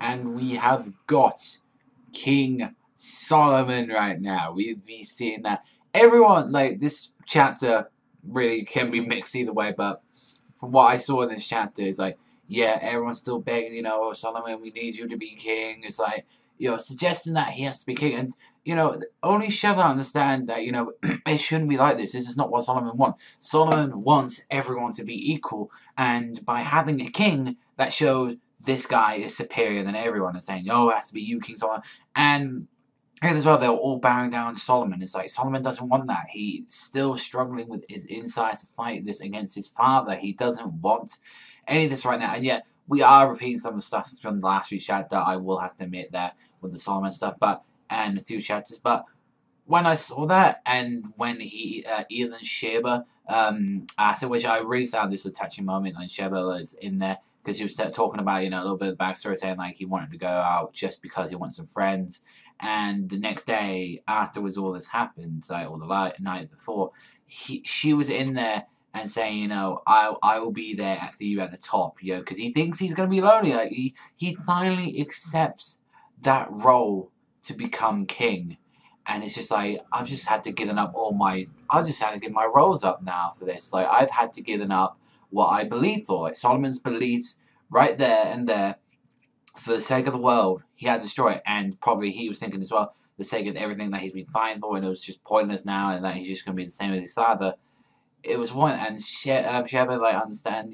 and we have got King Solomon right now. We've been seeing that everyone, like, this chapter really can be mixed either way, but from what I saw in this chapter, it's like, yeah, everyone's still begging, oh, Solomon, we need you to be king. It's like, suggesting that he has to be king. And, only Sheva understand that, it shouldn't be like this. This is not what Solomon wants. Solomon wants everyone to be equal. And by having a king, that shows this guy is superior than everyone and saying, it has to be you, King Solomon. And here as well, they're all bowing down to Solomon. It's like, Solomon doesn't want that. He's still struggling with his insides to fight this against his father. He doesn't want any of this right now. And yet, we are repeating some of the stuff from the last week's chapter, I will have to admit, that with the Solomon stuff, and a few chapters. But when I saw that, and when Ian and Sheba, after which I really found this a touching moment, and Sheba was in there, because he was talking about, a little bit of the backstory, saying, like, he wanted to go out just because he wants some friends. And the next day, afterwards, all this happened, like, or the night before, she was in there and saying, I will be there after you at the top, because he thinks he's going to be lonely. Like, he finally accepts that role to become king. And it's just like, I've just had to give up I just had to give my roles up now for this. Like, I've had to give up what I believe for it. Solomon's beliefs right there and there, for the sake of the world, he had to destroy it. And probably he was thinking as well, the sake of everything that he's been fighting for, and it was just pointless now, and that he's just going to be the same as his father. It was one, and Sheba, like, understand,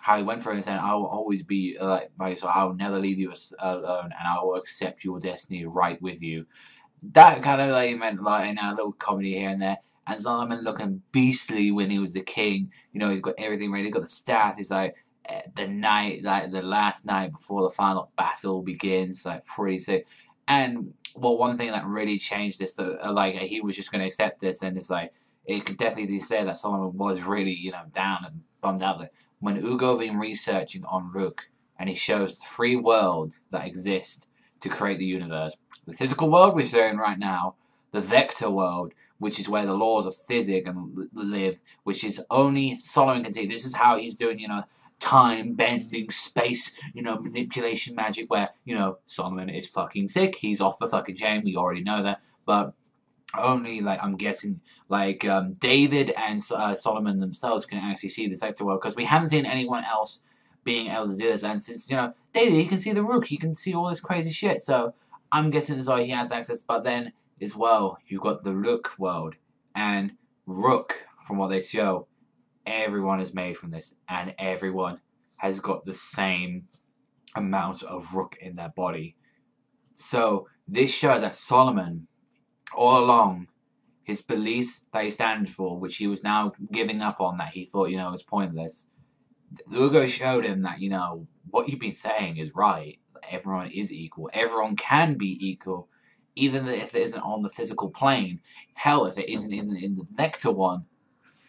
how he went through it, and saying, I will always be, so I will never leave you alone, and I will accept your destiny right with you. That kind of, like, meant, like, a little comedy here and there. And Solomon looking beastly when he was the king. He's got everything ready. He's got the staff. He's like, the last night before the final battle begins, like, pretty sick. And, well, one thing that really changed this, he was just going to accept this, and it's like, it could definitely say that Solomon was really, down and bummed out. Like, when Ugo been researching on Rook, and he shows the three worlds that exist to create the universe. The physical world, which they're in right now, the vector world, which is where the laws of physics live, which is only Solomon can see. This is how he's doing, time bending, space, manipulation magic, where, Solomon is fucking sick. He's off the fucking chain. We already know that. But only, like, I'm guessing, like, David and Solomon themselves can actually see this vector world, because we haven't seen anyone else being able to do this. And since, David, he can see the Rook, he can see all this crazy shit. So I'm guessing that's why he has access. But then, as well, you've got the Rook world. And Rook, from what they show, everyone is made from this. And everyone has got the same amount of Rook in their body. So this showed that Solomon, all along, his beliefs that he stands for, which he was now giving up on, that he thought, was pointless. Ugo showed him that, what you've been saying is right. Everyone is equal. Everyone can be equal, even if it isn't on the physical plane. Hell, if it isn't in the vector one,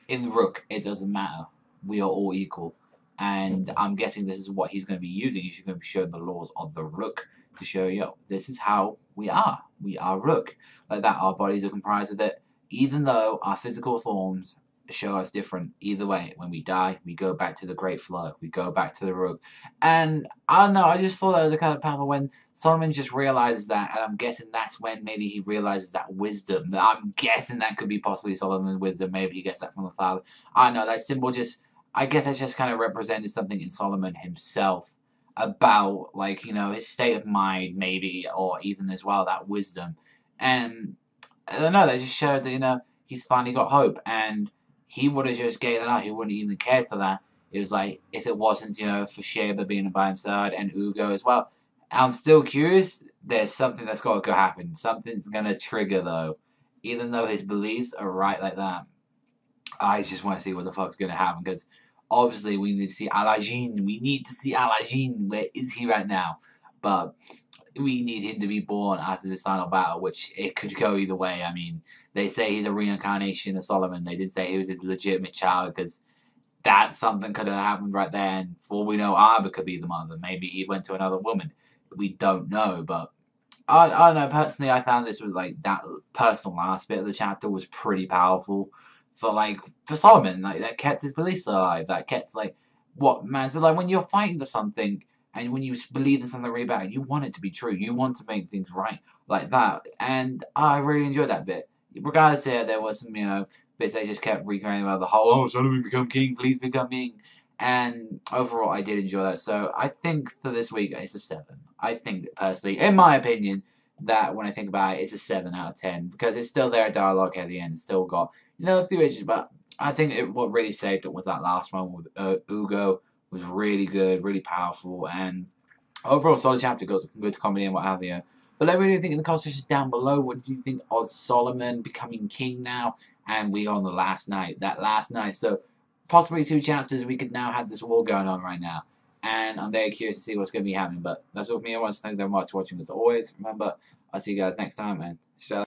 in the Rook, it doesn't matter. We are all equal. And I'm guessing this is what he's going to be using. He's going to be showing the laws of the Rook to show, this is how we are. We are Rook. Like that, our bodies are comprised of it. Even though our physical forms show us different, either way, when we die, we go back to the Great Flow. We go back to the Rook. And I don't know, I just thought that was a kind of powerful when Solomon just realizes that, and I'm guessing that's when maybe he realizes that wisdom. I'm guessing that could be possibly Solomon's wisdom. Maybe he gets that from the father. I don't know, that symbol just, I guess that's just kind of represented something in Solomon himself about, like, his state of mind, maybe, or even as well, that wisdom. And I don't know, that just showed that, he's finally got hope. And he would have just gave it up. He wouldn't even care for that. It was like, if it wasn't, for Sheba being by himself and Ugo as well. I'm still curious. There's something that's got to go happen. Something's going to trigger, though. Even though his beliefs are right like that, I just want to see what the fuck's going to happen. Because obviously we need to see Alajin. We need to see Alajin. Where is he right now? But we need him to be born after this final battle, which it could go either way. I mean, they say he's a reincarnation of Solomon. They did say he was his legitimate child, because that something could have happened right there. And for all we know, Arba could be the mother. Maybe he went to another woman. We don't know. But I don't know. Personally, I found this was like that personal last bit of the chapter was pretty powerful for Solomon. Like, that kept his beliefs alive. That kept, like, what man. So, like, when you're fighting for something, And when you believe in something really bad, you want it to be true. You want to make things right like that. And I really enjoyed that bit. Regardless, there was some, bits they just kept recreating about the whole, oh, Solomon become king, please become king. And overall, I did enjoy that. So I think for this week, it's a 7. I think personally, in my opinion, that when I think about it, it's a 7 out of 10 because it's still there dialogue at the end. It's still got a few issues, but I think what really saved it was that last one with Ugo was really good, really powerful, and overall solid chapter. Good comedy and what have you. But let me know what you think in the comment sections down below. What do you think of Solomon becoming king now? And we on the last night, that last night. So possibly 2 chapters. We could now have this war going on right now. And I'm very curious to see what's going to be happening. But that's all from me. I want to thank you very much for watching. As always, remember, I'll see you guys next time, man.